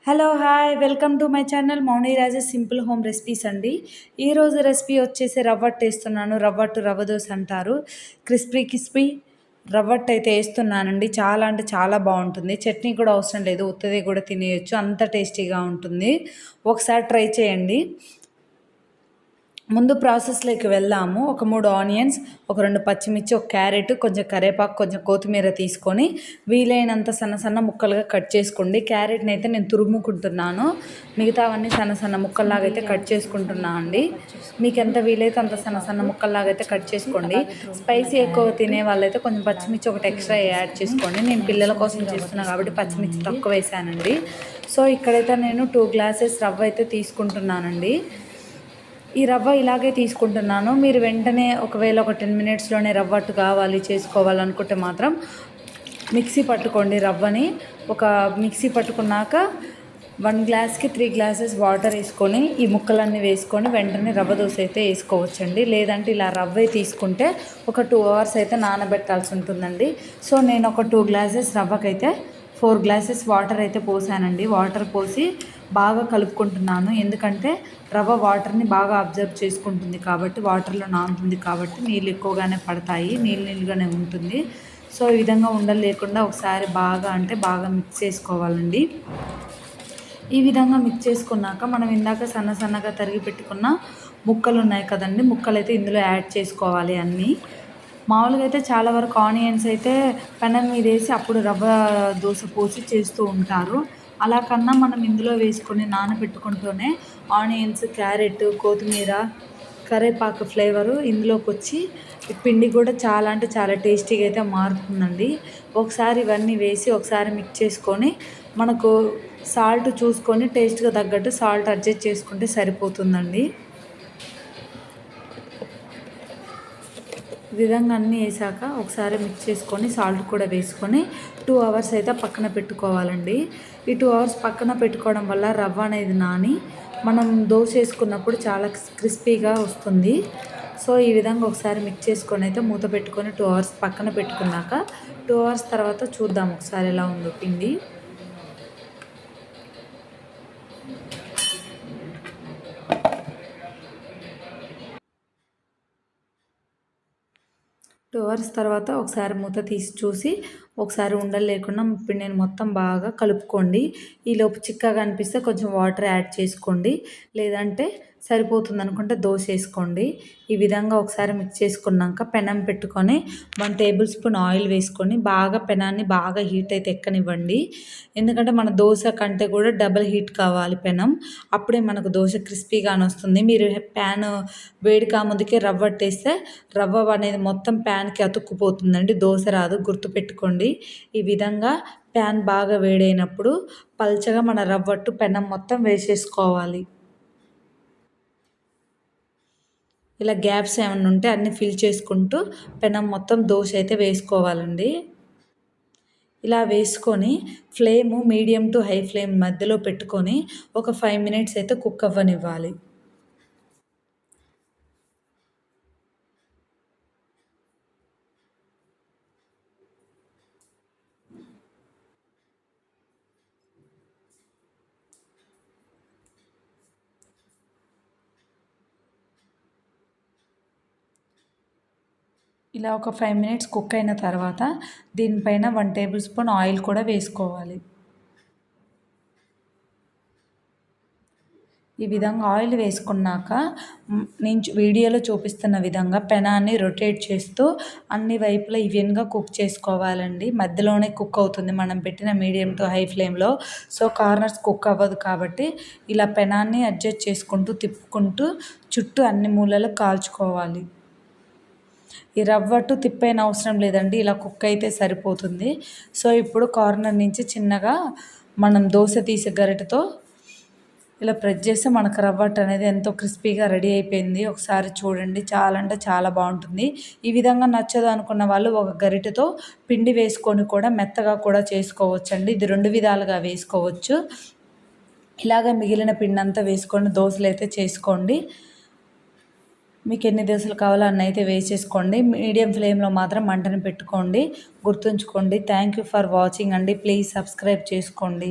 Hello hi welcome to my channel Mouni Rajes simple home recipes అండి. ఈరోజు recipe వచ్చేసి రవ్వట్టు వేస్తున్నాను. రవ్వట్టు రవ్వ దోశ అంటారు. క్రిస్పీ రవ్వట్టు అయితే వేస్తున్నానండి. చాలా అంటే చాలా బాగుంటుంది. చట్నీ కూడా అవసరం లేదు, ఉత్తది కూడా తినేయచ్చు, అంత టేస్టీగా ఉంటుంది. ఒకసారి ట్రై చేయండి. ముందు ప్రాసెస్లోకి వెళ్దాము. ఒక 3 ఆనియన్స్, ఒక 2 పచ్చిమిర్చి, ఒక క్యారెట్, కొంచెం కరివేపాకు, కొంచెం కొత్తిమీర తీసుకొని వీలైనంత సన్న సన్న ముక్కలుగా కట్ చేసుకోండి. క్యారెట్ని అయితే నేను తురుముకుంటున్నాను, మిగతావన్నీ సన్న సన్న ముక్కల్లాగా అయితే కట్ చేసుకుంటున్నాను అండి. మీకు ఎంత వీలైతే అంత సన్న సన్న ముక్కల్లాగా అయితే కట్ చేసుకోండి. స్పైసీ ఎక్కువ తినే వాళ్ళైతే కొంచెం పచ్చిమిర్చి ఒకటి ఎక్స్ట్రా యాడ్ చేసుకోండి. నేను పిల్లల కోసం చేస్తున్నాను కాబట్టి పచ్చిమిర్చి తక్కువ వేసానండి. సో ఇక్కడైతే నేను 2 గ్లాసెస్ రవ్వ అయితే తీసుకుంటున్నానండి. ఈ రవ్వ ఇలాగే తీసుకుంటున్నాను. మీరు వెంటనే ఒకవేళ ఒక 10 మినిట్స్లోనే రవ్వట్టు కావాలి చేసుకోవాలనుకుంటే మాత్రం మిక్సీ పట్టుకోండి. రవ్వని ఒక మిక్సీ పట్టుకున్నాక 1 గ్లాస్కి 3 గ్లాసెస్ వాటర్ వేసుకొని ఈ ముక్కలన్నీ వేసుకొని వెంటనే రవ్వ దోశ అయితే వేసుకోవచ్చండి. లేదంటే ఇలా రవ్వే తీసుకుంటే ఒక 2 అవర్స్ అయితే నానబెట్టాల్సి ఉంటుందండి. సో నేను ఒక 2 గ్లాసెస్ రవ్వకైతే 4 గ్లాసెస్ వాటర్ అయితే పోసానండి. వాటర్ పోసి బాగా కలుపుకుంటున్నాను, ఎందుకంటే రవ్వ వాటర్ని బాగా అబ్జర్వ్ చేసుకుంటుంది కాబట్టి, వాటర్లో నానుతుంది కాబట్టి నీళ్ళు ఎక్కువగానే పడతాయి, నీళ్ళుగానే ఉంటుంది. సో ఈ విధంగా ఉండలు లేకుండా ఒకసారి బాగా మిక్స్ చేసుకోవాలండి. ఈ విధంగా మిక్స్ చేసుకున్నాక మనం ఇందాక సన్నగా తరిగి పెట్టుకున్న ముక్కలు ఉన్నాయి కదండి, ముక్కలు అయితే ఇందులో యాడ్ చేసుకోవాలి అన్నీ. మామూలుగా అయితే చాలా వరకు ఆనియన్స్ అయితే పెనం మీద వేసి అప్పుడు రవ్వ దోశ పోసి చేస్తూ ఉంటారు. అలా కన్నా మనం ఇందులో వేసుకొని నానబెట్టుకుంటూనే ఆనియన్స్, క్యారెట్, కొత్తిమీర, కరివేపాకు ఫ్లేవరు ఇందులోకి వచ్చి పిండి కూడా చాలా అంటే చాలా టేస్టీగా అయితే మారుతుందండి. ఒకసారి ఇవన్నీ వేసి ఒకసారి మిక్స్ చేసుకొని మనకు సాల్ట్ చూసుకొని టేస్ట్గా తగ్గట్టు సాల్ట్ అడ్జస్ట్ చేసుకుంటే సరిపోతుందండి. ఈ విధంగా అన్నీ వేసాక ఒకసారి మిక్స్ చేసుకొని సాల్ట్ కూడా వేసుకొని 2 అవర్స్ అయితే పక్కన పెట్టుకోవాలండి. ఈ 2 అవర్స్ పక్కన పెట్టుకోవడం వల్ల రవ్వ అనేది నాని మనం దోశ వేసుకున్నప్పుడు చాలా క్రిస్పీగా వస్తుంది. సో ఈ విధంగా ఒకసారి మిక్స్ చేసుకొని అయితే మూత పెట్టుకొని 2 అవర్స్ పక్కన పెట్టుకున్నాక 2 అవర్స్ తర్వాత చూద్దాం ఒకసారి ఎలా ఉందో పిండి. టూ అవర్స్ తర్వాత ఒకసారి మూత తీసి చూసి ఒకసారి ఉండలు లేకుండా పిండిని మొత్తం బాగా కలుపుకోండి. ఈలోపు చిక్కగా అనిపిస్తే కొంచెం వాటర్ యాడ్ చేసుకోండి, లేదంటే సరిపోతుంది అనుకుంటే దోశ వేసుకోండి. ఈ విధంగా ఒకసారి మిక్స్ చేసుకున్నాక పెనం పెట్టుకొని 1 టేబుల్ స్పూన్ ఆయిల్ వేసుకొని బాగా పెనాన్ని బాగా హీట్ అయితే ఎక్కనివ్వండి. ఎందుకంటే మన దోశ కంటే కూడా డబల్ హీట్ కావాలి పెనం, అప్పుడే మనకు దోశ క్రిస్పీగానే వస్తుంది. మీరు ప్యాన్ వేడి కాముందుకే రవ్వ వేస్తే రవ్వ అనేది మొత్తం ప్యాన్కి అతుక్కుపోతుందండి, దోశ రాదు, గుర్తుపెట్టుకోండి. ఈ విధంగా ప్యాన్ బాగా వేడైనప్పుడు పల్చగా మన రవ్వట్టు పెనం మొత్తం వేసేసుకోవాలి. ఇలా గ్యాప్స్ ఏమైనా ఉంటే అన్నీ ఫిల్ చేసుకుంటూ పెనం మొత్తం దోశ అయితే వేసుకోవాలండి. ఇలా వేసుకొని flame medium to high flame మధ్యలో పెట్టుకొని ఒక 5 మినిట్స్ అయితే కుక్ అవ్వనివ్వాలి. ఇలా ఒక 5 మినిట్స్ కుక్ అయిన తర్వాత దీనిపైన 1 టేబుల్ స్పూన్ ఆయిల్ కూడా వేసుకోవాలి. ఈ విధంగా ఆయిల్ వేసుకున్నాక నేను వీడియోలో చూపిస్తున్న విధంగా పెనాన్ని రొటేట్ చేస్తూ అన్ని వైపులా ఈవెన్గా కుక్ చేసుకోవాలండి. మధ్యలోనే కుక్ అవుతుంది మనం పెట్టిన మీడియం టు హై ఫ్లేమ్లో. సో కార్నర్స్ కుక్ అవ్వదు కాబట్టి ఇలా పెనాన్ని అడ్జస్ట్ చేసుకుంటూ తిప్పుకుంటూ చుట్టూ అన్ని మూలలు కాల్చుకోవాలి. ఈ రవ్వట్టు తిప్పైన అవసరం లేదండి, ఇలా కుక్ అయితే సరిపోతుంది. సో ఇప్పుడు కార్నర్ నుంచి చిన్నగా మనం దోశ తీసే గరిటెతో ఇలా ప్రెస్ చేస్తే మనకు రవ్వట్టు అనేది ఎంతో క్రిస్పీగా రెడీ అయిపోయింది. ఒకసారి చూడండి, చాలా అంటే చాలా బాగుంటుంది. ఈ విధంగా నచ్చదు అనుకున్న వాళ్ళు ఒక గరిటెతో పిండి వేసుకొని కూడా మెత్తగా కూడా చేసుకోవచ్చండి. ఇది 2 విధాలుగా వేసుకోవచ్చు. ఇలాగ మిగిలిన పిండి అంతా వేసుకొని దోశలు అయితే చేసుకోండి. మీకు ఎన్ని దోశలు కావాలో అన్ని అయితే వేసేసుకోండి. మీడియం ఫ్లేమ్లో మాత్రం మంటను పెట్టుకోండి, గుర్తుంచుకోండి. థ్యాంక్ యూ ఫర్ వాచింగ్ అండి. ప్లీజ్ సబ్స్క్రైబ్ చేసుకోండి.